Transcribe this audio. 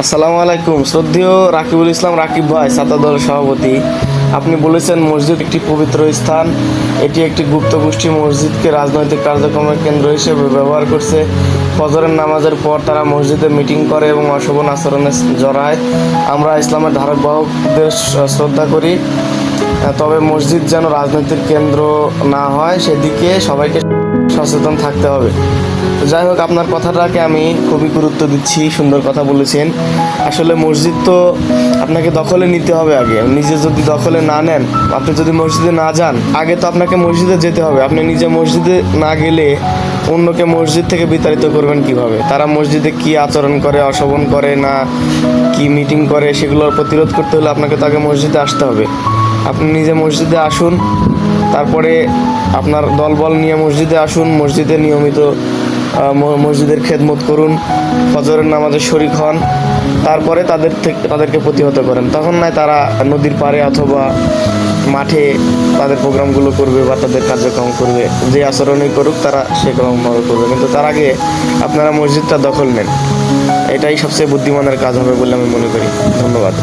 আসসালামু আলাইকুম। শ্রদ্ধেয় রাকিবুল ইসলাম রাকিব ভাই, ছাত্র দলের সভাপতি, আপনি বলেছেন মসজিদ একটি পবিত্র স্থান। এটি একটি গুপ্ত গোষ্ঠী মসজিদকে রাজনৈতিক কার্যক্রমের কেন্দ্র হিসেবে ব্যবহার করছে। ফজরের নামাজের পর তারা মসজিদে মিটিং করে এবং অশোভন আচরণে জড়ায়। আমরা ইসলামের ধারক বাহকদের শ্রদ্ধা করি, তবে মসজিদ যেন রাজনীতির কেন্দ্র না হয় সেদিকে সবাইকে সচেতন থাকতে হবে। যাই হোক, আপনার কথাটাকে আমি খুবই গুরুত্ব দিচ্ছি, সুন্দর কথা বলেছেন। আসলে মসজিদ তো আপনাকে দখলে নিতে হবে আগে। নিজে যদি দখলে না নেন, আপনি যদি মসজিদে না যান, আগে তো আপনাকে মসজিদে যেতে হবে। আপনি নিজে মসজিদে না গেলে অন্যকে মসজিদ থেকে বিতাড়িত করবেন কিভাবে? তারা মসজিদে কি আচরণ করে, অশোভন করে না কি মিটিং করে, সেগুলোর প্রতিরোধ করতে হলে আপনাকে তো আগে মসজিদে আসতে হবে। আপনি নিজে মসজিদে আসুন, তারপরে আপনার দলবল নিয়ে মসজিদে আসুন, মসজিদে নিয়মিত মসজিদের খেদমত করুন, ফজরের নামাজে শরিক হন, তারপরে তাদেরকে প্রতিহত করেন। তখন নয় তারা নদীর পাড়ে অথবা মাঠে তাদের প্রোগ্রামগুলো করবে বা তাদের কার্যক্রম করবে। যে আচরণই করুক তারা সেরকমভাবে করবে, কিন্তু তার আগে আপনারা মসজিদটা দখল নেন। এটাই সবচেয়ে বুদ্ধিমানের কাজ হবে বলে আমি মনে করি। ধন্যবাদ।